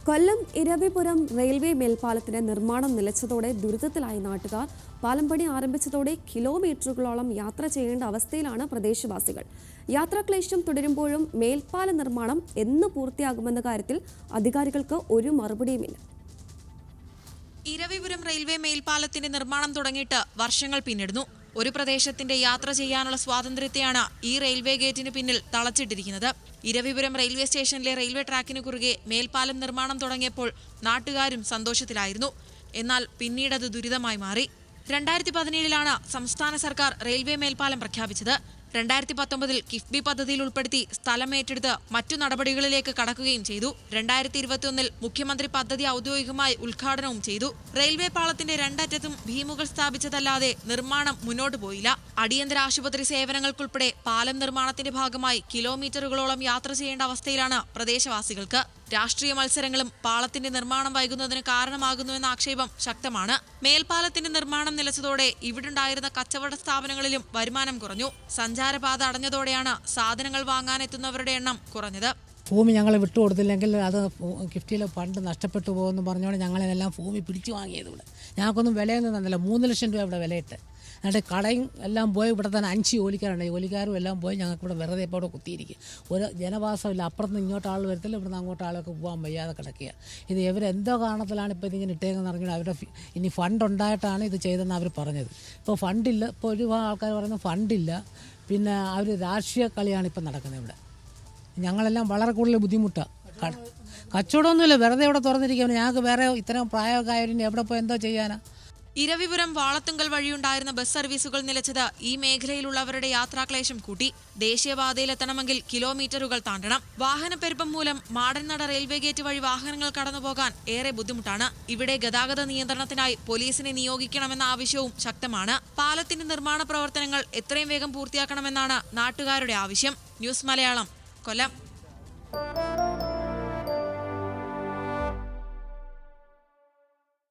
കൊല്ലം Eravipuram railway മേൽപ്പാലത്തിന്റെ നിർമ്മാണം നിലച്ചതോടെ ദുരിതത്തിലായി നാട്ടുകാർ. പാലം പണി ആരംഭിച്ചതോടെ കിലോമീറ്ററുകളോളം യാത്ര ചെയ്യേണ്ട അവസ്ഥയിലാണ് പ്രദേശവാസികൾ. യാത്രാക്ലേശം തുടരുമ്പോഴും മേൽപ്പാല നിർമ്മാണം എന്ന് പൂർത്തിയാകുമെന്ന കാര്യത്തിൽ അധികാരികൾക്ക് ഒരു മറുപടിയുമില്ല. ഇരവിപുരം റെയിൽവേ മേൽപ്പാലത്തിന്റെ നിർമ്മാണം തുടങ്ങിയിട്ട് വർഷങ്ങൾ പിന്നിടുന്നു. ഒരു പ്രദേശത്തിന്റെ യാത്ര ചെയ്യാനുള്ള സ്വാതന്ത്ര്യത്തെയാണ് ഈ റെയിൽവേ ഗേറ്റിന് പിന്നിൽ തളച്ചിട്ടിരിക്കുന്നത്. ഇരവിപുരം റെയിൽവേ സ്റ്റേഷനിലെ റെയിൽവേ ട്രാക്കിന് കുറുകെ മേൽപ്പാലം നിർമ്മാണം തുടങ്ങിയപ്പോൾ നാട്ടുകാരും സന്തോഷത്തിലായിരുന്നു. എന്നാൽ പിന്നീടത് ദുരിതമായി മാറി. 2017 സംസ്ഥാന സർക്കാർ റെയിൽവേ മേൽപ്പാലം പ്രഖ്യാപിച്ചത്. 2019 കിഫ്ബി പദ്ധതിയിൽ ഉൾപ്പെടുത്തി സ്ഥലം ഏറ്റെടുത്ത് മറ്റു നടപടികളിലേക്ക് കടക്കുകയും ചെയ്തു. 2021 മുഖ്യമന്ത്രി പദ്ധതി ഔദ്യോഗികമായി ഉദ്ഘാടനവും ചെയ്തു. റെയിൽവേ പാളത്തിന്റെ രണ്ടറ്റത്തും ഭീമുകൾ സ്ഥാപിച്ചതല്ലാതെ നിർമ്മാണം മുന്നോട്ടു പോയില്ല. അടിയന്തര ആശുപത്രി സേവനങ്ങൾക്കുൾപ്പെടെ പാലം നിർമ്മാണത്തിന്റെ ഭാഗമായി കിലോമീറ്ററുകളോളം യാത്ര ചെയ്യേണ്ട അവസ്ഥയിലാണ് പ്രദേശവാസികൾക്ക്. രാഷ്ട്രീയ മത്സരങ്ങളും പാളത്തിന്റെ നിർമ്മാണം വൈകുന്നതിന് കാരണമാകുന്നുവെന്ന ആക്ഷേപം ശക്തമാണ്. മേൽപ്പാലത്തിന്റെ നിർമ്മാണം നിലച്ചതോടെ ഇവിടുണ്ടായിരുന്ന കച്ചവട സ്ഥാപനങ്ങളിലും വരുമാനം കുറഞ്ഞു. സഞ്ചാരപാത അടഞ്ഞതോടെയാണ് സാധനങ്ങൾ വാങ്ങാനെത്തുന്നവരുടെ എണ്ണം കുറഞ്ഞത്. ഭൂമി ഞങ്ങൾ വിട്ടുകൊടുത്തില്ലെങ്കിൽ അത് ഗിഫ്റ്റിലെ ഫണ്ട് നഷ്ടപ്പെട്ടു പോകുമെന്ന് പറഞ്ഞുകൊണ്ട് ഞങ്ങളെല്ലാം ഭൂമി പിടിച്ചു വാങ്ങിയത്. ഇവിടെ ഞങ്ങൾക്കൊന്നും വിലയൊന്നും തന്നില്ല. 3 ലക്ഷം രൂപ ഇവിടെ വിലയിട്ട്. എന്നിട്ട് കടയും എല്ലാം പോയി. ഇവിടെ തന്നെ 5 ജോലിക്കാരുണ്ട്. ജോലിക്കാരും എല്ലാം പോയി. ഞങ്ങൾക്ക് ഇവിടെ വെറുതെ ഇപ്പോൾ ഇവിടെ കുത്തിയിരിക്കുക. ഒരു ജനവാസമില്ല. അപ്പുറത്ത് ഇങ്ങോട്ട് ആൾ വരത്തില്ല, ഇവിടുന്ന് അങ്ങോട്ട് ആളൊക്കെ പോകാൻ വയ്യാതെ കിടക്കുക. ഇത് ഇവരെന്തോ കാരണത്തിലാണ് ഇപ്പോൾ ഇതിങ്ങനെ ഇട്ടേക്കെന്ന് അറിഞ്ഞാൽ അവരുടെ ഇനി ഫണ്ട് ഉണ്ടായിട്ടാണ് ഇത് ചെയ്തതെന്ന് അവർ പറഞ്ഞത്. ഇപ്പോൾ ഫണ്ടില്ല. ഇപ്പോൾ ഒരുപാട് ആൾക്കാർ പറയുന്നത് ഫണ്ടില്ല. പിന്നെ അവർ രാഷ്ട്രീയ കളിയാണ് ഇപ്പം നടക്കുന്നത് ഇവിടെ. ഞങ്ങളെല്ലാം വളരെ കൂടുതൽ ബുദ്ധിമുട്ടാണ്. കച്ചവടമൊന്നുമില്ല, വെറുതെ ഇവിടെ തുറന്നിരിക്കുകയാണ്. ഞങ്ങൾക്ക് വേറെ ഇത്തരം പ്രായമൊക്കെ ആയവരിന് എവിടെ പോയി എന്തോ ചെയ്യാനാ. ഇരവിപുരം വാളത്തുങ്കൽ വഴിയുണ്ടായിരുന്ന ബസ് സർവീസുകൾ നിലച്ചത് ഈ മേഖലയിലുള്ളവരുടെ യാത്രാക്ലേശം കൂട്ടി. ദേശീയപാതയിലെത്തണമെങ്കിൽ കിലോമീറ്ററുകൾ താണ്ടണം. വാഹനപ്പെരുപ്പം മൂലം മാടൻനട റെയിൽവേ ഗേറ്റ് വഴി വാഹനങ്ങൾ കടന്നുപോകാൻ ഏറെ ബുദ്ധിമുട്ടാണ്. ഇവിടെ ഗതാഗത നിയന്ത്രണത്തിനായി പോലീസിനെ നിയോഗിക്കണമെന്ന ആവശ്യവും ശക്തമാണ്. പാലത്തിന്റെ നിർമ്മാണ പ്രവർത്തനങ്ങൾ എത്രയും വേഗം പൂർത്തിയാക്കണമെന്നാണ് നാട്ടുകാരുടെ ആവശ്യം. ന്യൂസ് മലയാളം, കൊല്ലം.